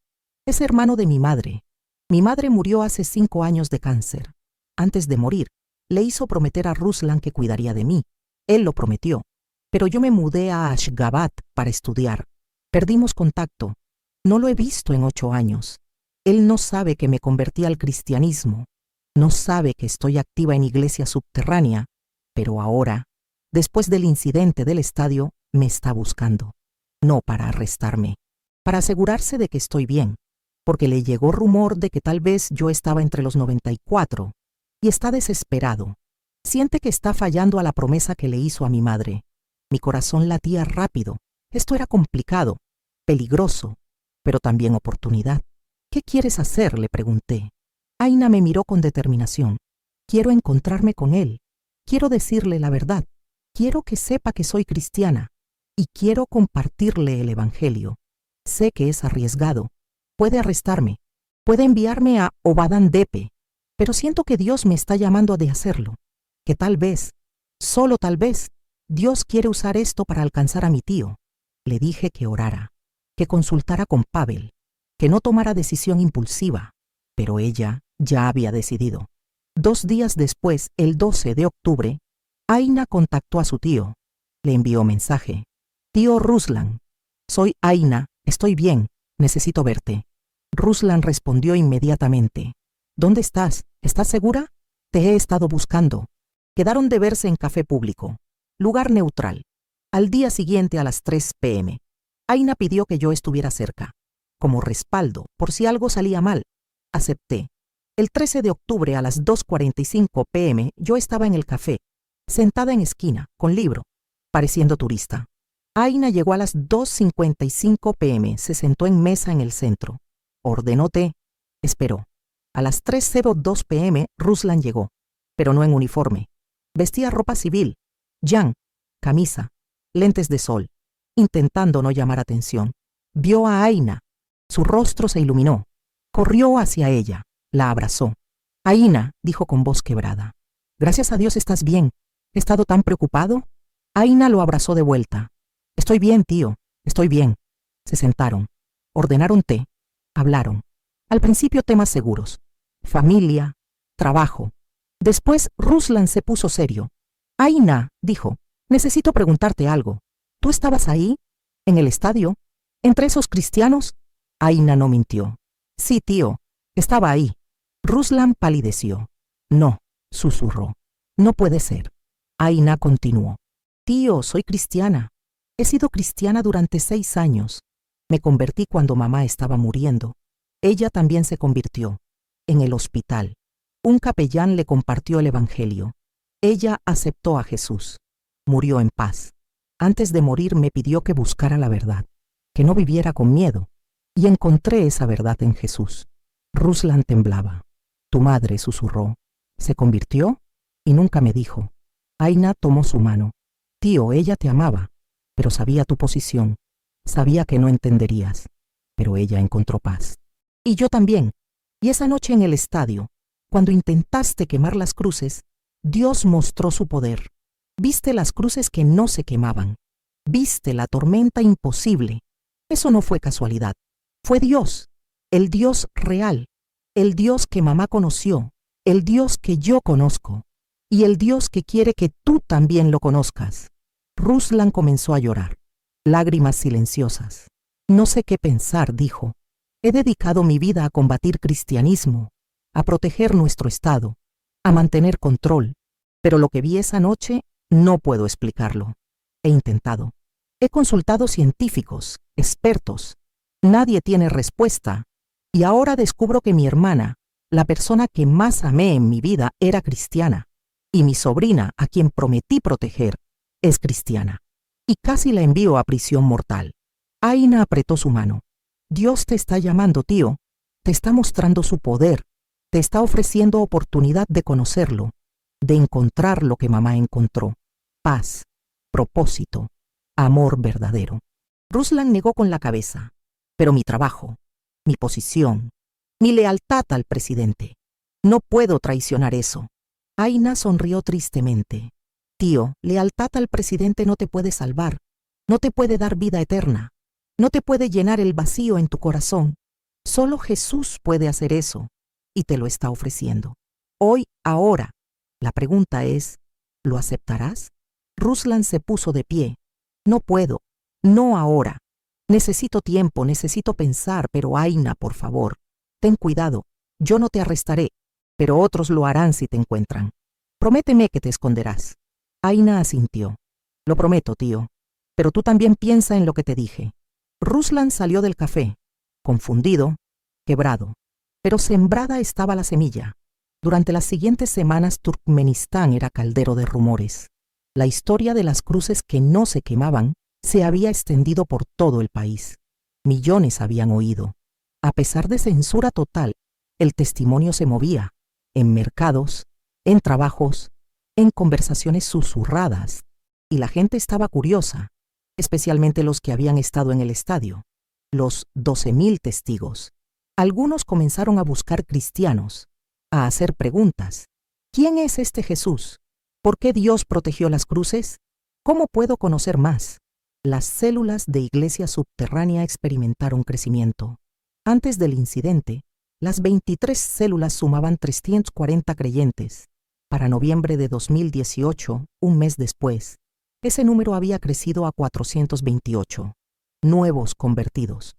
Es hermano de mi madre. Mi madre murió hace 5 años de cáncer. Antes de morir, le hizo prometer a Ruslan que cuidaría de mí. Él lo prometió. Pero yo me mudé a Ashgabat para estudiar. Perdimos contacto. No lo he visto en 8 años. Él no sabe que me convertí al cristianismo. No sabe que estoy activa en iglesia subterránea. Pero ahora, después del incidente del estadio, me está buscando. No para arrestarme, para asegurarse de que estoy bien, porque le llegó rumor de que tal vez yo estaba entre los 94, y está desesperado. Siente que está fallando a la promesa que le hizo a mi madre. Mi corazón latía rápido. Esto era complicado, peligroso, pero también oportunidad. ¿Qué quieres hacer?, le pregunté. Aina me miró con determinación. Quiero encontrarme con él. Quiero decirle la verdad. Quiero que sepa que soy cristiana. Y quiero compartirle el evangelio. Sé que es arriesgado. Puede arrestarme. Puede enviarme a Obadan Depe. Pero siento que Dios me está llamando de hacerlo. Que tal vez, solo tal vez, Dios quiere usar esto para alcanzar a mi tío. Le dije que orara, que consultara con Pavel, que no tomara decisión impulsiva. Pero ella ya había decidido. 2 días después, el 12 de octubre, Aina contactó a su tío. Le envió mensaje. Tío Ruslan, soy Aina, estoy bien, necesito verte. Ruslan respondió inmediatamente. ¿Dónde estás? ¿Estás segura? Te he estado buscando. Quedaron de verse en café público. Lugar neutral. Al día siguiente a las 3 p.m. Aina pidió que yo estuviera cerca, como respaldo, por si algo salía mal. Acepté. El 13 de octubre a las 2:45 p.m. yo estaba en el café, sentada en esquina, con libro, pareciendo turista. Aina llegó a las 2:55 p.m., se sentó en mesa en el centro. Ordenó té. Esperó. A las 3:02 p.m. Ruslan llegó, pero no en uniforme. Vestía ropa civil, jan, camisa, lentes de sol, intentando no llamar atención. Vio a Aina. Su rostro se iluminó. Corrió hacia ella. La abrazó. Aina, dijo con voz quebrada. Gracias a Dios estás bien. ¿He estado tan preocupado? Aina lo abrazó de vuelta. Estoy bien, tío. Estoy bien. Se sentaron. Ordenaron té. Hablaron. Al principio temas seguros. Familia, trabajo. Después Ruslan se puso serio. Aina, dijo, necesito preguntarte algo. ¿Tú estabas ahí? ¿En el estadio? ¿Entre esos cristianos? Aina no mintió. Sí, tío, estaba ahí. Ruslan palideció. No, susurró. No puede ser. Aina continuó. Tío, soy cristiana. He sido cristiana durante 6 años. Me convertí cuando mamá estaba muriendo. Ella también se convirtió. En el hospital. Un capellán le compartió el evangelio. Ella aceptó a Jesús. Murió en paz. Antes de morir me pidió que buscara la verdad, que no viviera con miedo, y encontré esa verdad en Jesús. Ruslan temblaba. Tu madre, susurró. ¿Se convirtió? Y nunca me dijo. Aina tomó su mano. Tío, ella te amaba, pero sabía tu posición. Sabía que no entenderías, pero ella encontró paz. Y yo también. Y esa noche en el estadio, cuando intentaste quemar las cruces, Dios mostró su poder. Viste las cruces que no se quemaban. Viste la tormenta imposible. Eso no fue casualidad. Fue Dios, el Dios real, el Dios que mamá conoció, el Dios que yo conozco, y el Dios que quiere que tú también lo conozcas. Ruslan comenzó a llorar, lágrimas silenciosas. No sé qué pensar, dijo. He dedicado mi vida a combatir cristianismo, a proteger nuestro Estado, a mantener control, pero lo que vi esa noche no puedo explicarlo. He intentado. He consultado científicos, expertos. Nadie tiene respuesta. Y ahora descubro que mi hermana, la persona que más amé en mi vida, era cristiana. Y mi sobrina, a quien prometí proteger, es cristiana. Y casi la envío a prisión mortal. Aina apretó su mano. Dios te está llamando, tío. Te está mostrando su poder. Te está ofreciendo oportunidad de conocerlo, de encontrar lo que mamá encontró. Paz, propósito, amor verdadero. Ruslan negó con la cabeza. Pero mi trabajo, mi posición, mi lealtad al presidente. No puedo traicionar eso. Aina sonrió tristemente. Tío, lealtad al presidente no te puede salvar. No te puede dar vida eterna. No te puede llenar el vacío en tu corazón. Solo Jesús puede hacer eso. Y te lo está ofreciendo. Hoy, ahora. La pregunta es, ¿lo aceptarás? Ruslan se puso de pie. No puedo. No ahora. Necesito tiempo, necesito pensar, pero Aina, por favor, ten cuidado. Yo no te arrestaré, pero otros lo harán si te encuentran. Prométeme que te esconderás. Aina asintió. Lo prometo, tío. Pero tú también piensa en lo que te dije. Ruslan salió del café, confundido, quebrado. Pero sembrada estaba la semilla. Durante las siguientes semanas Turkmenistán era caldero de rumores. La historia de las cruces que no se quemaban se había extendido por todo el país. Millones habían oído. A pesar de censura total, el testimonio se movía, en mercados, en trabajos, en conversaciones susurradas, y la gente estaba curiosa, especialmente los que habían estado en el estadio, los 12.000 testigos. Algunos comenzaron a buscar cristianos, a hacer preguntas. ¿Quién es este Jesús? ¿Por qué Dios protegió las cruces? ¿Cómo puedo conocer más? Las células de iglesia subterránea experimentaron crecimiento. Antes del incidente, las 23 células sumaban 340 creyentes. Para noviembre de 2018, un mes después, ese número había crecido a 428. Nuevos convertidos,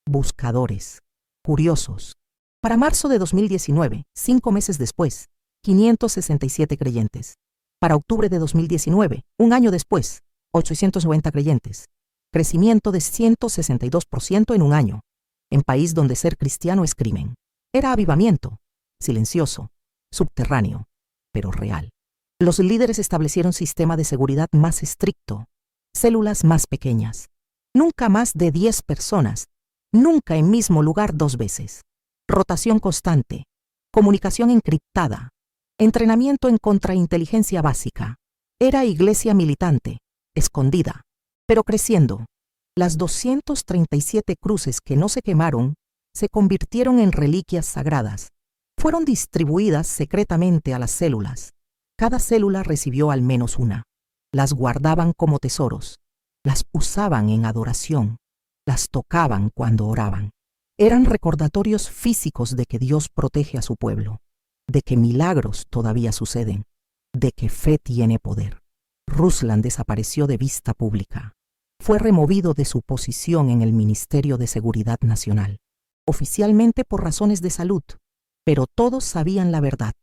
buscadores, curiosos. Para marzo de 2019, 5 meses después, 567 creyentes. Para octubre de 2019, un año después, 890 creyentes. Crecimiento de 162% en un año, en país donde ser cristiano es crimen. Era avivamiento, silencioso, subterráneo, pero real. Los líderes establecieron sistema de seguridad más estricto, células más pequeñas, nunca más de 10 personas, nunca en mismo lugar 2 veces, rotación constante, comunicación encriptada, entrenamiento en contrainteligencia básica. Era iglesia militante, escondida, pero creciendo. Las 237 cruces que no se quemaron se convirtieron en reliquias sagradas, Fueron distribuidas secretamente a las células. Cada célula recibió al menos una. Las guardaban como tesoros. Las usaban en adoración. Las tocaban cuando oraban. Eran recordatorios físicos de que Dios protege a su pueblo, de que milagros todavía suceden, de que fe tiene poder. Ruslan desapareció de vista pública. Fue removido de su posición en el Ministerio de Seguridad Nacional, oficialmente por razones de salud, pero todos sabían la verdad.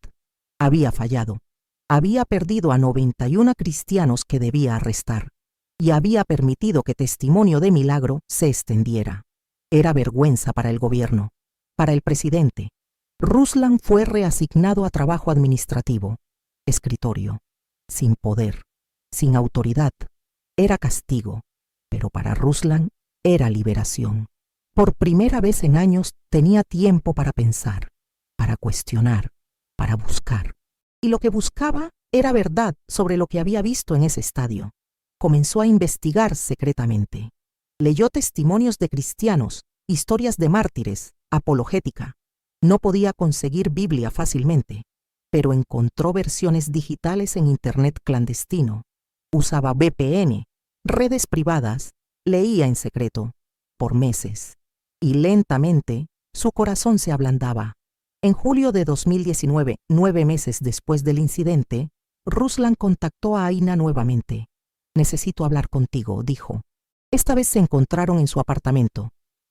Había fallado. Había perdido a 91 cristianos que debía arrestar y había permitido que testimonio de milagro se extendiera. Era vergüenza para el gobierno, para el presidente. Ruslan fue reasignado a trabajo administrativo, escritorio, sin poder, sin autoridad. Era castigo, pero para Ruslan era liberación. Por primera vez en años tenía tiempo para pensar, para cuestionar, para buscar. Y lo que buscaba era verdad sobre lo que había visto en ese estadio. Comenzó a investigar secretamente. Leyó testimonios de cristianos, historias de mártires, apologética. No podía conseguir Biblia fácilmente, pero encontró versiones digitales en Internet clandestino. Usaba VPN, redes privadas, leía en secreto, por meses. Y lentamente, su corazón se ablandaba. En julio de 2019, 9 meses después del incidente, Ruslan contactó a Aina nuevamente. «Necesito hablar contigo», dijo. Esta vez se encontraron en su apartamento,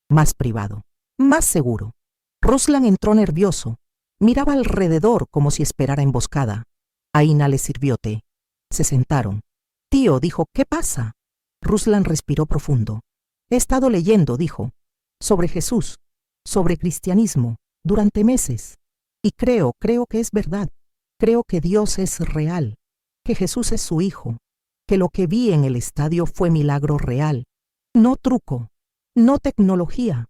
más privado, más seguro. Ruslan entró nervioso. Miraba alrededor como si esperara emboscada. Aina le sirvió té. Se sentaron. «Tío», dijo, «¿qué pasa?» Ruslan respiró profundo. «He estado leyendo», dijo, «sobre Jesús, sobre cristianismo, durante meses. Y creo que es verdad. Creo que Dios es real, que Jesús es su Hijo, que lo que vi en el estadio fue milagro real. No truco, no tecnología,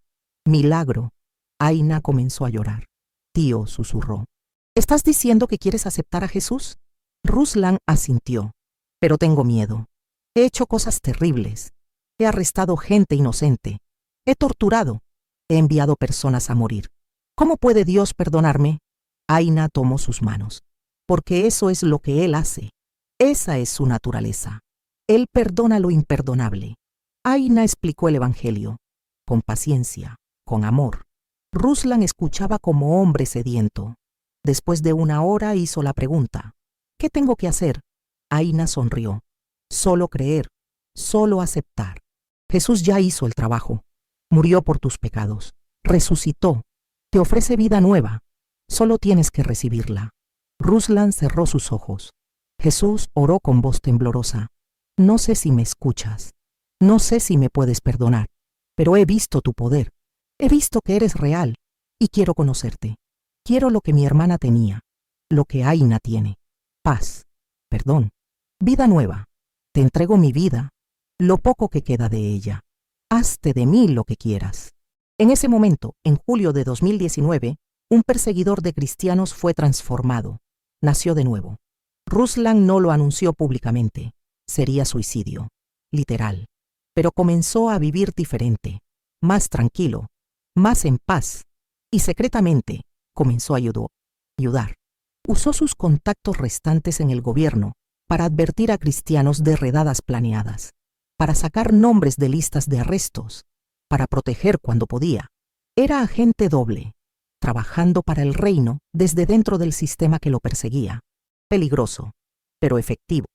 milagro». Aina comenzó a llorar. «Tío», susurró, «¿estás diciendo que quieres aceptar a Jesús?» Ruslan asintió. «Pero tengo miedo. He hecho cosas terribles. He arrestado gente inocente. He torturado. He enviado personas a morir. ¿Cómo puede Dios perdonarme?» Aina tomó sus manos. «Porque eso es lo que Él hace. Esa es su naturaleza. Él perdona lo imperdonable». Aina explicó el Evangelio, con paciencia, con amor. Ruslan escuchaba como hombre sediento. Después de 1 hora hizo la pregunta: «¿Qué tengo que hacer?» Aina sonrió. «Solo creer, solo aceptar. Jesús ya hizo el trabajo. Murió por tus pecados. Resucitó. Te ofrece vida nueva. Solo tienes que recibirla». Ruslan cerró sus ojos. Jesús oró con voz temblorosa. «No sé si me escuchas. No sé si me puedes perdonar, pero he visto tu poder. He visto que eres real y quiero conocerte. Quiero lo que mi hermana tenía, lo que Aina tiene. Paz, perdón, vida nueva. Te entrego mi vida, lo poco que queda de ella. Hazte de mí lo que quieras». En ese momento, en julio de 2019, un perseguidor de cristianos fue transformado. Nació de nuevo. Ruslan no lo anunció públicamente. Sería suicidio, literal. Pero comenzó a vivir diferente, más tranquilo, más en paz, y secretamente comenzó a ayudar. Usó sus contactos restantes en el gobierno para advertir a cristianos de redadas planeadas, para sacar nombres de listas de arrestos, para proteger cuando podía. Era agente doble, trabajando para el reino desde dentro del sistema que lo perseguía. Peligroso, pero efectivo.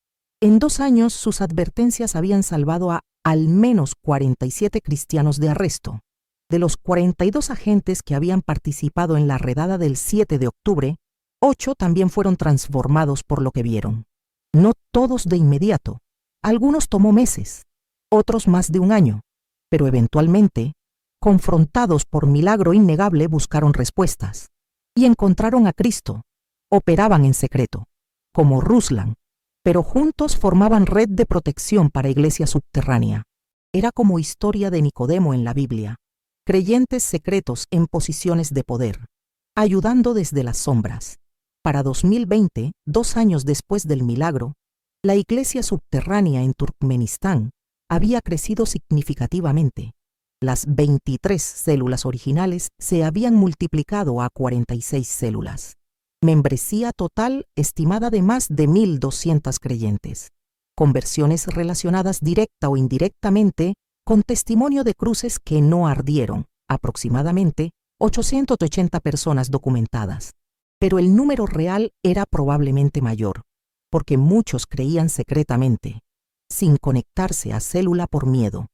En 2 años sus advertencias habían salvado a al menos 47 cristianos de arresto. De los 42 agentes que habían participado en la redada del 7 de octubre, 8 también fueron transformados por lo que vieron. No todos de inmediato. Algunos tomó meses, otros más de 1 año, pero eventualmente, confrontados por milagro innegable, buscaron respuestas y encontraron a Cristo. Operaban en secreto, como Ruslan, pero juntos formaban red de protección para iglesia subterránea. Era como historia de Nicodemo en la Biblia, creyentes secretos en posiciones de poder, ayudando desde las sombras. Para 2020, 2 años después del milagro, la iglesia subterránea en Turkmenistán había crecido significativamente. Las 23 células originales se habían multiplicado a 46 células. Membresía total estimada de más de 1.200 creyentes. Conversiones relacionadas directa o indirectamente con testimonio de cruces que no ardieron, aproximadamente 880 personas documentadas. Pero el número real era probablemente mayor, porque muchos creían secretamente, sin conectarse a célula por miedo.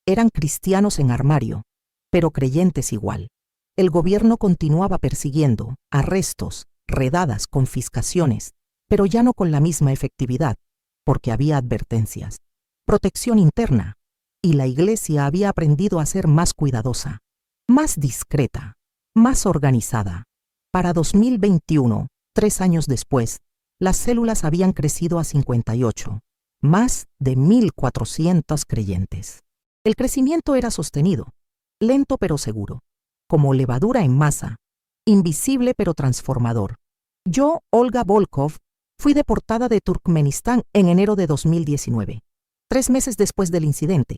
Eran cristianos en armario, pero creyentes igual. El gobierno continuaba persiguiendo, arrestos, redadas, confiscaciones, pero ya no con la misma efectividad, porque había advertencias, protección interna, y la iglesia había aprendido a ser más cuidadosa, más discreta, más organizada. Para 2021, 3 años después, las células habían crecido a 58, más de 1.400 creyentes. El crecimiento era sostenido, lento pero seguro, como levadura en masa, invisible pero transformador. Yo, Olga Volkov, fui deportada de Turkmenistán en enero de 2019, 3 meses después del incidente.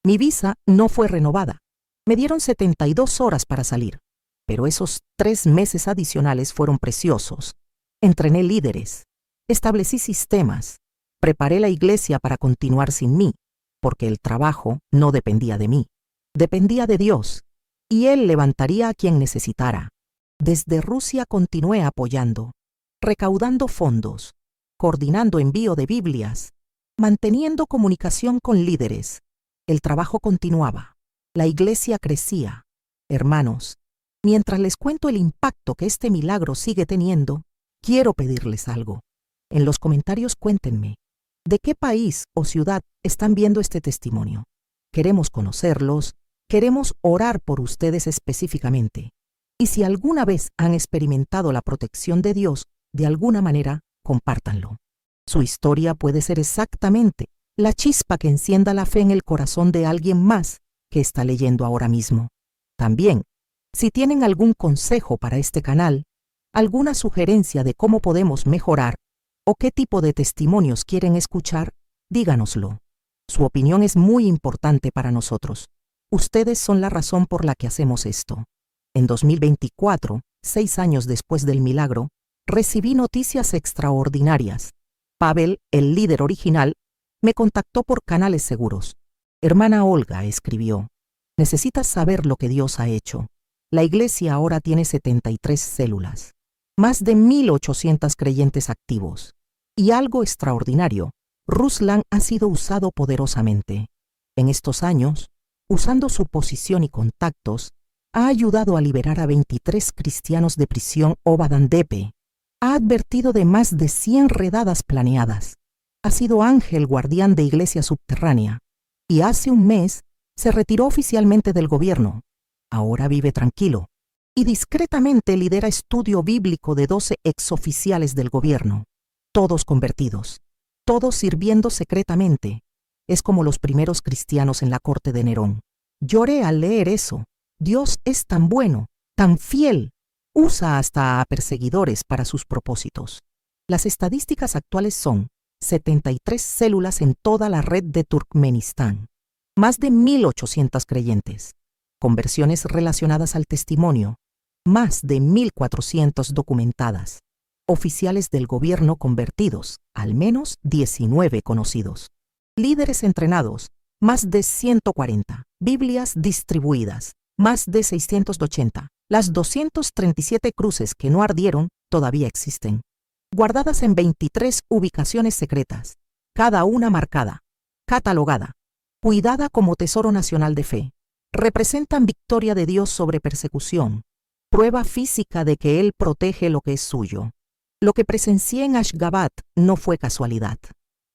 Mi visa no fue renovada. Me dieron 72 horas para salir, pero esos 3 meses adicionales fueron preciosos. Entrené líderes, establecí sistemas, preparé la iglesia para continuar sin mí, porque el trabajo no dependía de mí, dependía de Dios, y Él levantaría a quien necesitara. Desde Rusia continué apoyando, recaudando fondos, coordinando envío de Biblias, manteniendo comunicación con líderes. El trabajo continuaba, la iglesia crecía. Hermanos, mientras les cuento el impacto que este milagro sigue teniendo, quiero pedirles algo. En los comentarios cuéntenme, ¿de qué país o ciudad están viendo este testimonio? Queremos conocerlos, queremos orar por ustedes específicamente. Y si alguna vez han experimentado la protección de Dios, de alguna manera, compártanlo. Su historia puede ser exactamente la chispa que encienda la fe en el corazón de alguien más que está leyendo ahora mismo. También, si tienen algún consejo para este canal, alguna sugerencia de cómo podemos mejorar o qué tipo de testimonios quieren escuchar, díganoslo. Su opinión es muy importante para nosotros. Ustedes son la razón por la que hacemos esto. En 2024, 6 años después del milagro, recibí noticias extraordinarias. Pavel, el líder original, me contactó por canales seguros. Hermana Olga, escribió, necesitas saber lo que Dios ha hecho. La iglesia ahora tiene 73 células, más de 1.800 creyentes activos. Y algo extraordinario, Ruslan ha sido usado poderosamente. En estos años, usando su posición y contactos, ha ayudado a liberar a 23 cristianos de prisión Obadandepe. Ha advertido de más de 100 redadas planeadas. Ha sido ángel guardián de iglesia subterránea. Y hace un mes se retiró oficialmente del gobierno. Ahora vive tranquilo. Y discretamente lidera estudio bíblico de 12 exoficiales del gobierno. Todos convertidos. Todos sirviendo secretamente. Es como los primeros cristianos en la corte de Nerón. Lloré al leer eso. Dios es tan bueno, tan fiel. Usa hasta a perseguidores para sus propósitos. Las estadísticas actuales son 73 células en toda la red de Turkmenistán. Más de 1.800 creyentes. Conversiones relacionadas al testimonio. Más de 1.400 documentadas. Oficiales del gobierno convertidos, al menos 19 conocidos. Líderes entrenados, más de 140. Biblias distribuidas, más de 680. Las 237 cruces que no ardieron todavía existen, guardadas en 23 ubicaciones secretas, cada una marcada, catalogada, cuidada como tesoro nacional de fe. Representan victoria de Dios sobre persecución, prueba física de que Él protege lo que es suyo. Lo que presencié en Ashgabat no fue casualidad.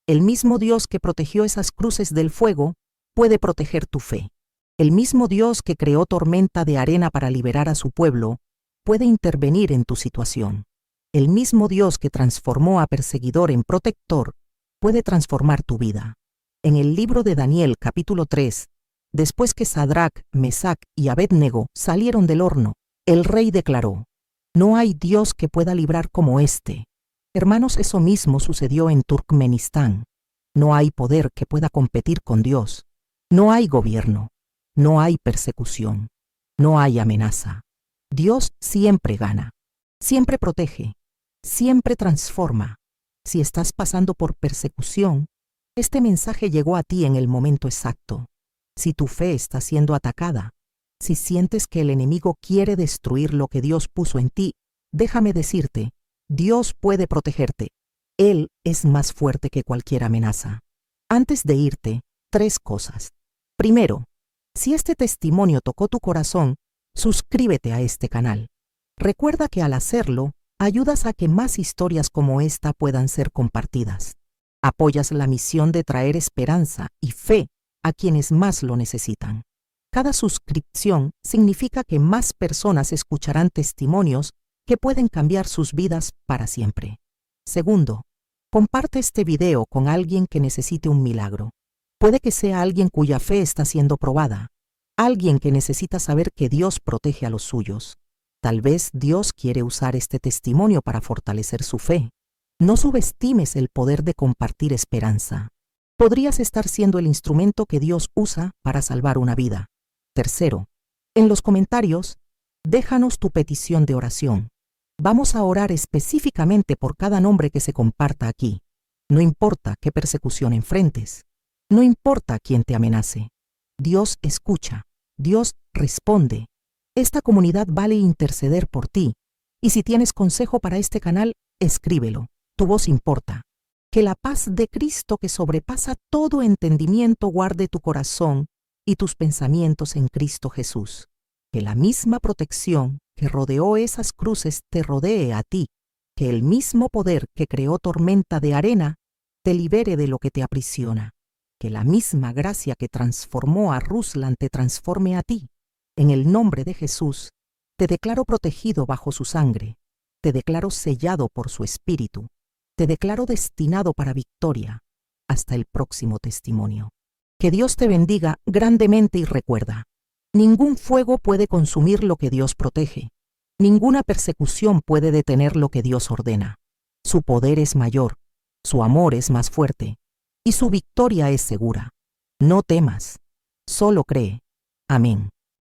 El mismo Dios que protegió esas cruces del fuego puede proteger tu fe. El mismo Dios que creó tormenta de arena para liberar a su pueblo puede intervenir en tu situación. El mismo Dios que transformó a perseguidor en protector puede transformar tu vida. En el libro de Daniel, capítulo 3, después que Sadrac, Mesac y Abednego salieron del horno, el rey declaró: no hay Dios que pueda librar como este. Hermanos, eso mismo sucedió en Turkmenistán. No hay poder que pueda competir con Dios. No hay gobierno. No hay persecución. No hay amenaza. Dios siempre gana. Siempre protege. Siempre transforma. Si estás pasando por persecución, este mensaje llegó a ti en el momento exacto. Si tu fe está siendo atacada, si sientes que el enemigo quiere destruir lo que Dios puso en ti, déjame decirte, Dios puede protegerte. Él es más fuerte que cualquier amenaza. Antes de irte, 3 cosas. Primero, si este testimonio tocó tu corazón, suscríbete a este canal. Recuerda que al hacerlo, ayudas a que más historias como esta puedan ser compartidas. Apoyas la misión de traer esperanza y fe a quienes más lo necesitan. Cada suscripción significa que más personas escucharán testimonios que pueden cambiar sus vidas para siempre. Segundo, comparte este video con alguien que necesite un milagro. Puede que sea alguien cuya fe está siendo probada, alguien que necesita saber que Dios protege a los suyos. Tal vez Dios quiere usar este testimonio para fortalecer su fe. No subestimes el poder de compartir esperanza. Podrías estar siendo el instrumento que Dios usa para salvar una vida. Tercero, en los comentarios, déjanos tu petición de oración. Vamos a orar específicamente por cada nombre que se comparta aquí. No importa qué persecución enfrentes. No importa quién te amenace. Dios escucha. Dios responde. Esta comunidad vale interceder por ti. Y si tienes consejo para este canal, escríbelo. Tu voz importa. Que la paz de Cristo que sobrepasa todo entendimiento guarde tu corazón y tus pensamientos en Cristo Jesús. Que la misma protección que rodeó esas cruces te rodee a ti. Que el mismo poder que creó tormenta de arena te libere de lo que te aprisiona. Que la misma gracia que transformó a Ruslan te transforme a ti. En el nombre de Jesús, te declaro protegido bajo su sangre. Te declaro sellado por su espíritu. Te declaro destinado para victoria. Hasta el próximo testimonio. Que Dios te bendiga grandemente y recuerda, ningún fuego puede consumir lo que Dios protege. Ninguna persecución puede detener lo que Dios ordena. Su poder es mayor, su amor es más fuerte y su victoria es segura. No temas, solo cree. Amén.